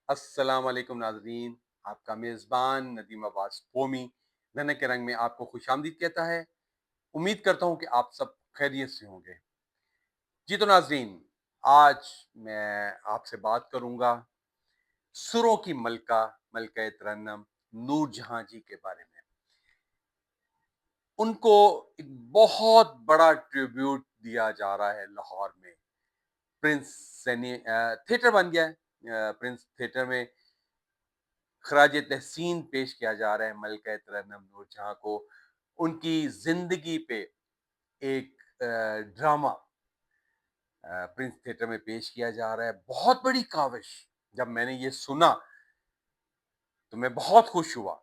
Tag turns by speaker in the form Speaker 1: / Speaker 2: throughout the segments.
Speaker 1: अस्सलाम वालेकुम नाजरीन, आपका मेज़बान नदीम अब्बास पोमी धन के रंग में आपको खुशामदीद कहता है। उम्मीद करता हूँ कि आप सब खैरियत से होंगे। जी तो नाजरीन, आज मैं आपसे बात करूंगा सुरों की मलका मलका तरन्नम नूर जहां जी के बारे में। उनको एक बहुत बड़ा ट्रिब्यूट दिया जा रहा है लाहौर में। प्रिंस सैनी थिएटर बन गया है। प्रिंस थिएटर में खराज तहसीन पेश किया जा रहा है मलका तरन्नुम नूर जहां को। उनकी जिंदगी पे एक ड्रामा प्रिंस थिएटर में पेश किया जा रहा है। बहुत बड़ी काविश। जब मैंने ये सुना तो मैं बहुत खुश हुआ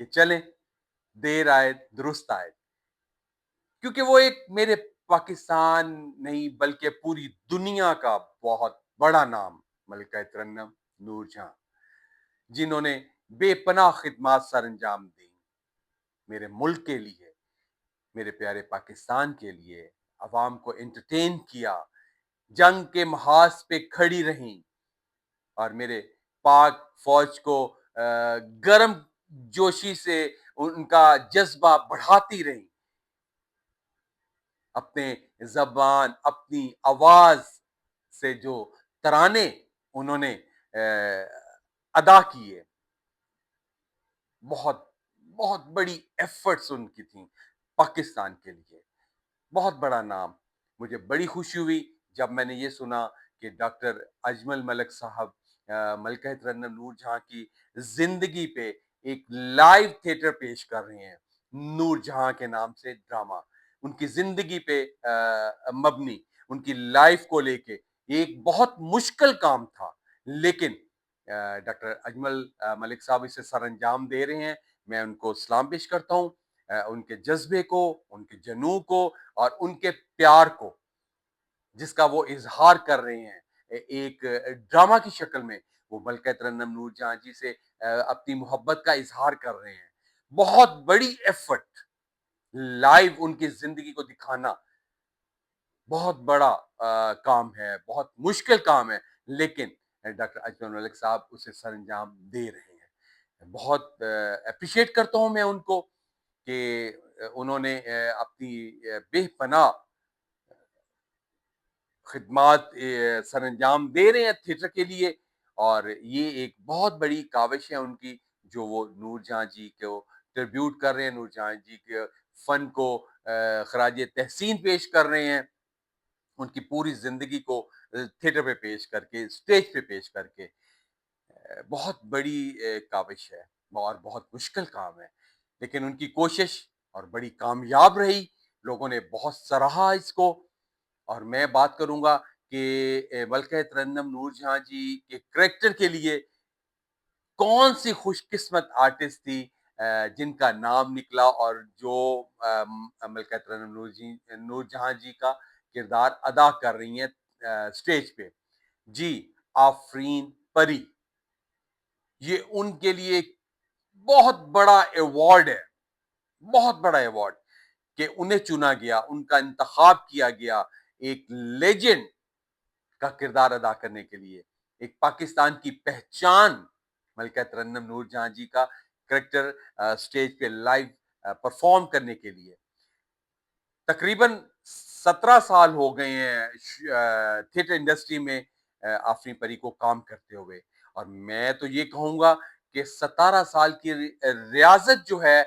Speaker 1: कि चलें, देर आए दुरुस्त आए, क्योंकि वो एक मेरे पाकिस्तान नहीं बल्कि पूरी दुनिया का बहुत बड़ा नाम मलका तरन्नुम नूर जहां, जिन्होंने बेपनाह खिदमत सर अंजाम दी मेरे मुल्क के लिए, मेरे प्यारे पाकिस्तान के लिए। अवाम को एंटरटेन किया, जंग के महाज पे खड़ी रहीं और मेरे पाक फौज को गर्म जोशी से उनका जज्बा बढ़ाती रहीं। अपने जबान, अपनी आवाज से जो तराने उन्होंने अदा किए, बहुत बहुत बड़ी एफर्ट्स उनकी थी पाकिस्तान के लिए। बहुत बड़ा नाम। मुझे बड़ी खुशी हुई जब मैंने ये सुना कि डॉक्टर अजमल मलिक साहब मलका तरन्नुम नूर जहां की जिंदगी पे एक लाइव थिएटर पेश कर रहे हैं। नूर जहां के नाम से ड्रामा, उनकी जिंदगी पे मबनी, उनकी लाइफ को लेके एक बहुत मुश्किल काम था, लेकिन डॉक्टर अजमल मलिक साहब इसे सर अंजाम दे रहे हैं। मैं उनको सलाम पेश करता हूँ, उनके जज्बे को, उनके जनू को और उनके प्यार को, जिसका वो इजहार कर रहे हैं एक ड्रामा की शक्ल में। वो मलका तरन्नुम नूर जहां जी से अपनी मोहब्बत का इजहार कर रहे हैं। बहुत बड़ी एफर्ट, लाइव उनकी जिंदगी को दिखाना बहुत बड़ा काम है, बहुत मुश्किल काम है, लेकिन डॉक्टर अजमल मलिक साहब उसे सर अंजाम दे रहे हैं। बहुत अप्रिशिएट करता हूं मैं उनको कि उन्होंने अपनी बेपनाह खिदमत सरंजाम दे रहे हैं थिएटर के लिए। और ये एक बहुत बड़ी काविश है उनकी, जो वो नूर जहां जी को ट्रिब्यूट कर रहे हैं, नूर जहां जी के फन को खराज तहसीन पेश कर रहे हैं, उनकी पूरी जिंदगी को थिएटर पे पेश करके, स्टेज पे पेश करके। बहुत बड़ी काविश है और बहुत मुश्किल काम है, लेकिन उनकी कोशिश और बड़ी कामयाब रही। लोगों ने बहुत सराहा इसको। और मैं बात करूंगा कि मलका तरन्नुम नूर जहां जी के करैक्टर के लिए कौन सी खुशकिस्मत आर्टिस्ट थी जिनका नाम निकला और जो मलका तरन्नुम नूर जहां जी का किरदार अदा कर रही हैं स्टेज पे। जी, आफरीन परी। ये उनके लिए एक बहुत बड़ा अवार्ड है, बहुत बड़ा अवार्ड कि उन्हें चुना गया, उनका इंतखाब किया गया एक लेजेंड का किरदार अदा करने के लिए। एक पाकिस्तान की पहचान मलका तरन्नुम नूर जहां जी का करेक्टर स्टेज पे लाइव परफॉर्म करने के लिए। तकरीबन 17 साल हो गए हैं थिएटर इंडस्ट्री में आफरीन परी को काम करते हुए। और मैं तो ये कहूंगा कि 17 साल की रियाजत जो है,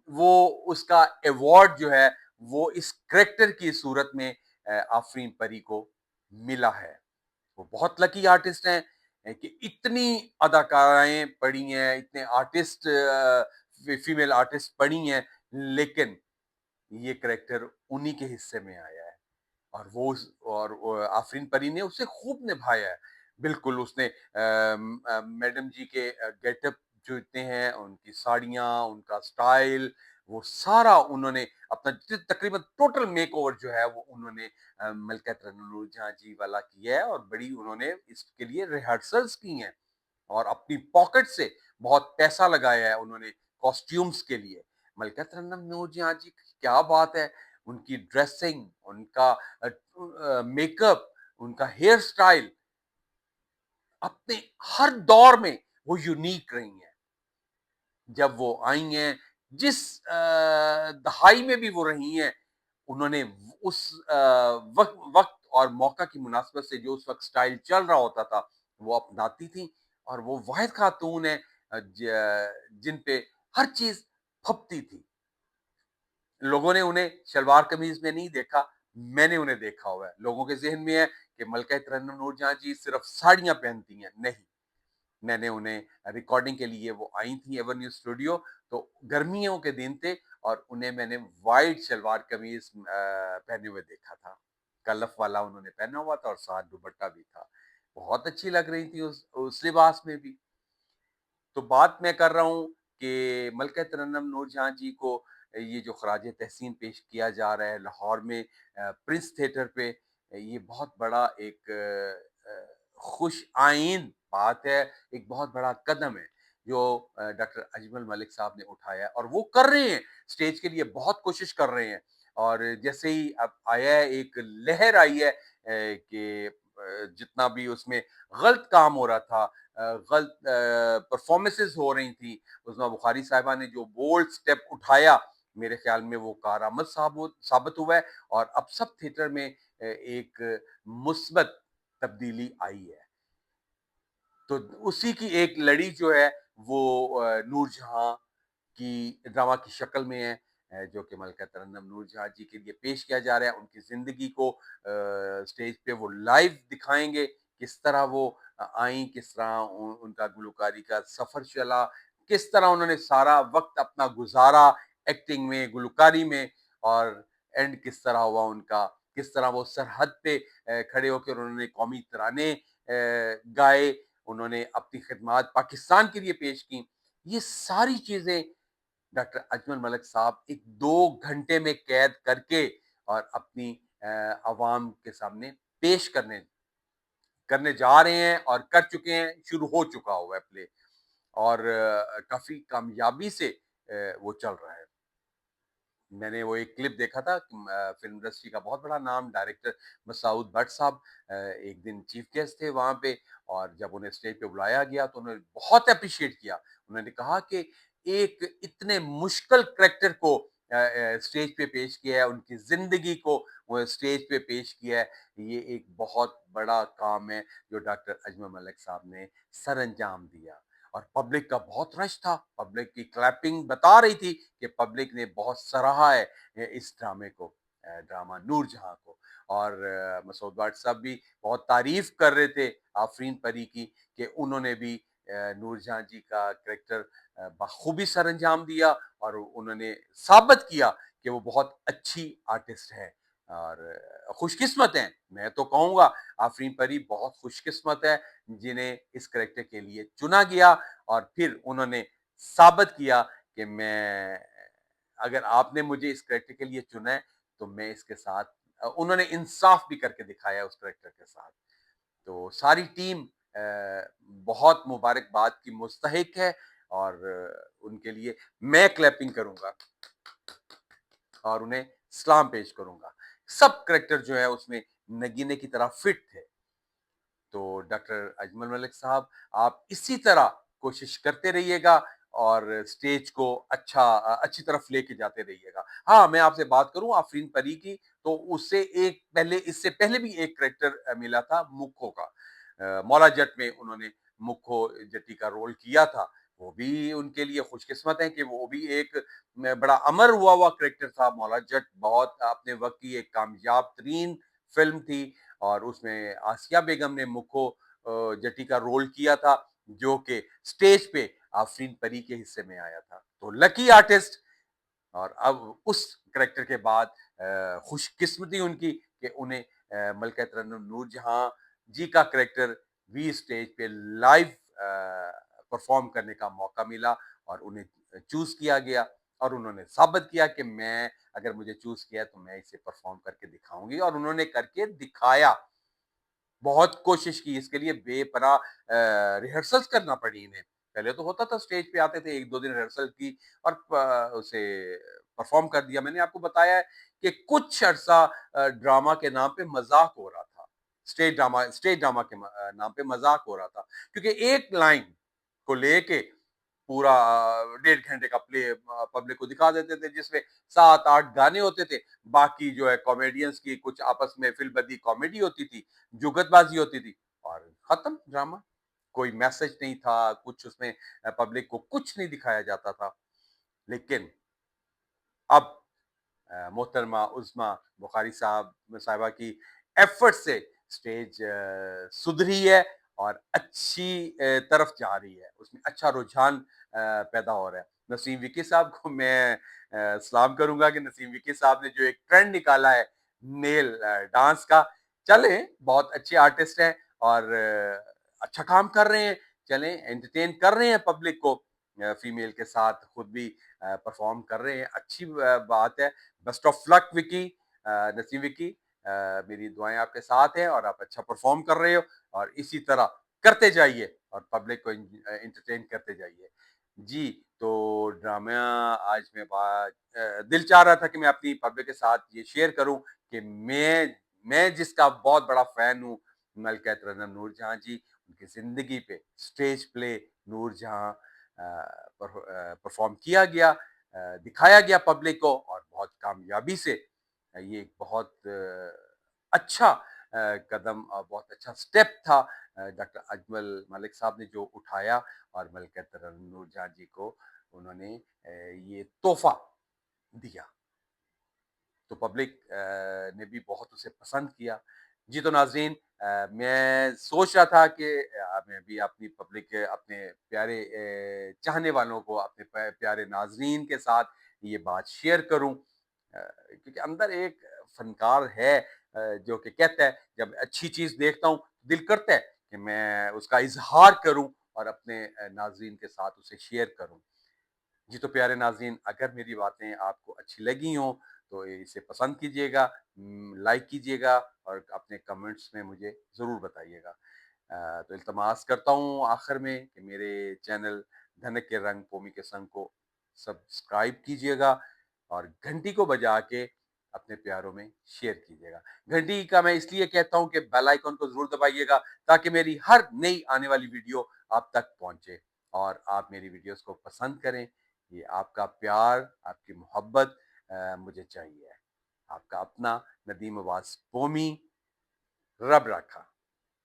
Speaker 1: वो उसका अवार्ड जो है वो इस करेक्टर की सूरत में आफरीन परी को मिला है। वो बहुत लकी आर्टिस्ट हैं कि इतनी अदाकाराएं पढ़ी हैं, इतने आर्टिस्ट फीमेल आर्टिस्ट पढ़ी हैं, लेकिन ये करेक्टर उन्हीं के हिस्से में आया है। और वो आफरीन परी ने उसे खूब निभाया है। बिल्कुल उसने मैडम जी के गेटअप जो इतने हैं, उनकी साड़ियाँ, उनका स्टाइल, वो सारा उन्होंने अपना तकरीबन टोटल मेकओवर जो है वो उन्होंने मलका तरन्नुम जहां जी वाला किया है। और बड़ी उन्होंने इसके लिए रिहर्सल्स की हैं और अपनी पॉकेट से बहुत पैसा लगाया है उन्होंने कॉस्ट्यूम्स के लिए। मलका तरन्नुम नूर जहां जी की क्या बात है! उनकी ड्रेसिंग, उनका मेकअप, उनका हेयर स्टाइल अपने ہر دور میں وہ یونیک رہی ہیں. جب وہ آئی ہیں، جس دہائی میں بھی وہ رہی ہیں، انہوں نے اس وقت اور موقع کی مناسبت سے جو اس وقت سٹائل چل رہا ہوتا تھا وہ اپناتی تھیں. اور وہ واحد خاتون ہیں جن پہ ہر چیز پھبتی تھی. لوگوں نے انہیں شلوار قمیض میں نہیں دیکھا، میں نے انہیں دیکھا ہوا ہے. لوگوں کے ذہن میں ہے کہ ملکہ ترنم نور جہاں جی صرف ساڑیاں پہنتی ہیں. نہیں، میں نے انہیں ریکارڈنگ کے لیے وہ آئی تھیں ایورنیو اسٹوڈیو، تو گرمیوں کے دن تھے اور انہیں میں نے وائٹ شلوار قمیض پہنے ہوئے دیکھا تھا. کلف والا انہوں نے پہنا ہوا تھا اور ساتھ دوپٹہ بھی تھا. بہت اچھی لگ رہی تھی اس لباس میں بھی. تو بات میں کر رہا ہوں کہ ملکہ ترنم نور جہاں جی کو یہ جو خراج تحسین پیش کیا جا رہا ہے لاہور میں پرنس تھیٹر پہ، یہ بہت بڑا ایک خوش آئند بات ہے، ایک بہت بڑا قدم ہے جو ڈاکٹر اجمل ملک صاحب نے اٹھایا ہے. اور وہ کر رہے ہیں، اسٹیج کے لیے بہت کوشش کر رہے ہیں. اور جیسے ہی اب آیا ہے، ایک لہر آئی ہے کہ جتنا بھی اس میں غلط کام ہو رہا تھا، غلط پرفارمنسز ہو رہی تھیں، عظمیٰ بخاری صاحبہ نے جو بولڈ سٹیپ اٹھایا، میرے خیال میں وہ کارآمد ثابت ہوا ہے. اور اب سب تھیٹر میں ایک مثبت تبدیلی آئی ہے. تو اسی کی ایک لڑی جو ہے وہ نور جہاں کی ڈرامہ کی شکل میں ہے، جو کہ ملکہ ترنم نور جہاں جی کے لیے پیش کیا جا رہا ہے. ان کی زندگی کو اسٹیج پہ وہ لائیو دکھائیں گے، کس طرح وہ آئیں، کس طرح ان کا گلوکاری کا سفر چلا، کس طرح انہوں نے سارا وقت اپنا گزارا ایکٹنگ میں، گلوکاری میں، اور اینڈ کس طرح ہوا ان کا، کس طرح وہ سرحد پہ کھڑے ہو کے انہوں نے قومی ترانے گائے، انہوں نے اپنی خدمات پاکستان کے لیے پیش کی. یہ ساری چیزیں ڈاکٹر اجمل ملک صاحب ایک 2 گھنٹے میں قید کر کے اور اپنی عوام کے سامنے پیش کرنے جا رہے ہیں اور کر چکے ہیں. شروع ہو چکا ہوا ہے پلے، اور کافی کامیابی سے وہ چل رہا ہے. میں نے وہ ایک کلپ دیکھا تھا، فلم انڈسٹری کا بہت بڑا نام ڈائریکٹر مسعود بٹ صاحب ایک دن چیف گیسٹ تھے وہاں پہ، اور جب انہیں اسٹیج پہ بلایا گیا تو انہوں نے بہت اپریشیٹ کیا. انہوں نے کہا کہ ایک اتنے مشکل کریکٹر کو اسٹیج پہ پیش کیا ہے، ان کی زندگی کو وہ اسٹیج پہ پیش کیا ہے. یہ ایک بہت بڑا کام ہے جو ڈاکٹر اجمل ملک صاحب نے سر انجام دیا. اور پبلک کا بہت رش تھا، پبلک کی کلیپنگ بتا رہی تھی کہ پبلک نے بہت سراہا ہے اس ڈرامے کو، ڈرامہ نور جہاں کو. اور مسعود بٹ صاحب بھی بہت تعریف کر رہے تھے آفرین پری کی، کہ انہوں نے بھی نور جہاں جی کا کریکٹر بخوبی سر انجام دیا، اور انہوں نے ثابت کیا کہ وہ بہت اچھی آرٹسٹ ہے اور خوش قسمت ہیں. میں تو کہوں گا آفرین پری بہت خوش قسمت ہے جنہیں اس کریکٹر کے لیے چنا گیا، اور پھر انہوں نے ثابت کیا کہ میں، اگر آپ نے مجھے اس کریکٹر کے لیے چنا ہے تو میں اس کے ساتھ، انہوں نے انصاف بھی کر کے دکھایا اس کریکٹر کے ساتھ. تو ساری ٹیم بہت مبارکباد کی مستحق ہے، اور ان کے لیے میں کلیپنگ کروں گا اور انہیں سلام پیش کروں گا. سب کریکٹر جو ہے اس میں نگینے کی طرح فٹ تھے. تو ڈاکٹر اجمل ملک صاحب، آپ اسی طرح کوشش کرتے رہیے گا اور اسٹیج کو اچھی طرف لے کے جاتے رہیے گا. ہاں، میں آپ سے بات کروں آفرین پری کی، تو اس سے پہلے بھی ایک کریکٹر ملا تھا مکھو کا. مولا جٹ میں انہوں نے مکھو جٹی کا رول کیا تھا. وہ بھی ان کے لیے خوش قسمت ہے کہ وہ بھی ایک بڑا امر ہوا کریکٹر تھا. مولا جٹ بہت اپنے وقت کی ایک کامیاب ترین فلم تھی، اور اس میں آسیہ بیگم نے مکھو جٹی کا رول کیا تھا، جو کہ سٹیج پہ آفرین پری کے حصے میں آیا تھا. تو لکی آرٹسٹ. اور اب اس کریکٹر کے بعد خوش قسمتی ان کی کہ انہیں ملکہ ترنم نور جہاں جی کا کریکٹر بھی اسٹیج پہ لائیو پرفارم کرنے کا موقع ملا، اور انہیں چوز کیا گیا. اور انہوں نے ثابت کیا کہ میں، اگر مجھے چوز کیا تو میں اسے پرفارم کر کے دکھاؤں گی، اور انہوں نے کر کے دکھایا. بہت کوشش کی اس کے لیے، بے پناہ ریہرسلز کرنا پڑی انہیں. پہلے تو ہوتا تھا اسٹیج پہ آتے تھے، 1-2 دن ریہرسل کی اور اسے پرفارم کر دیا. میں نے آپ کو بتایا ہے کہ کچھ عرصہ ڈرامہ کے نام پہ مذاق ہو رہا تھا. स्टेज ड्रामा के नाम पे मज़ाक हो रहा था। क्योंकि एक लाइन को लेके पूरा 1.5 घंटे का प्ले पब्लिक को दिखा देते थे, जिसमें 7-8 गाने होते थे। बाकी जो है कॉमेडियंस की कुछ आपस में फिल्म-बद्दी कॉमेडी होती थी, जुगतबाज़ी होती थी और खत्म ड्रामा। कोई मैसेज नहीं था, कुछ उसमें पब्लिक को कुछ नहीं दिखाया जाता था। लेकिन अब मोहतरमा उज़्मा बुखारी साहिबा की एफर्ट से स्टेज सुधरी है और अच्छी तरफ जा रही है। उसमें अच्छा रुझान पैदा हो रहा है। नसीम विकी साहब को मैं सलाम करूँगा कि नसीम विकी साहब ने जो एक ट्रेंड निकाला है नेल डांस का, चलें बहुत अच्छे आर्टिस्ट हैं और अच्छा काम कर रहे हैं। चलें एंटरटेन कर रहे हैं पब्लिक को, फीमेल के साथ खुद भी परफॉर्म कर रहे हैं, अच्छी बात है। Best of luck Vicky, Naseem Vicky, मेरी दुआएं आपके साथ हैं और आप अच्छा परफॉर्म कर रहे हो और इसी तरह करते जाइए और पब्लिक को एंटरटेन करते जाइए। जी, तो ड्रामा आज दिल चाह रहा था कि मैं अपनी पब्लिक के साथ ये शेयर करूं कि मैं जिसका बहुत बड़ा फैन हूं, मलकत रज़ा नूरजहां जी, उनकी जिंदगी पे स्टेज प्ले नूरजहां परफॉर्म किया गया, दिखाया गया पब्लिक को और बहुत कामयाबी से। ये एक बहुत अच्छा कदम और बहुत अच्छा स्टेप था डॉक्टर अजमल मलिक साहब ने जो उठाया और मलकत नूरजहां जी को उन्होंने ये तोहफा दिया। तो पब्लिक ने भी बहुत उसे पसंद किया। जी तो नाज़रीन, मैं सोच रहा था कि मैं भी अपनी पब्लिक के अपने प्यारे चाहने वालों को, अपने प्यारे नाज़रीन के साथ ये बात शेयर करूँ। क्योंकि अंदर एक फ़नकार है जो कि कहता है जब अच्छी चीज़ देखता हूँ, दिल करता है कि मैं उसका इज़हार करूँ और अपने नाज़रीन के साथ उसे शेयर करूँ। जी तो प्यारे नाज़रीन, अगर मेरी बातें आपको अच्छी लगी हों, तो इसे पसंद कीजिएगा, लाइक कीजिएगा और अपने कमेंट्स में मुझे ज़रूर बताइएगा। तो इल्तमास करता हूँ आखिर में कि मेरे चैनल धनक के रंग पोमी के संग को सब्सक्राइब कीजिएगा और घंटी को बजा के अपने प्यारों में शेयर कीजिएगा। घंटी का मैं इसलिए कहता हूँ कि बेल आइकन को ज़रूर दबाइएगा ताकि मेरी हर नई आने वाली वीडियो आप तक पहुँचे और आप मेरी वीडियोज़ को पसंद करें। ये आपका प्यार, आपकी मोहब्बत मुझे चाहिए। आपका अपना नदीम अब्बास पोमी, रब राखा।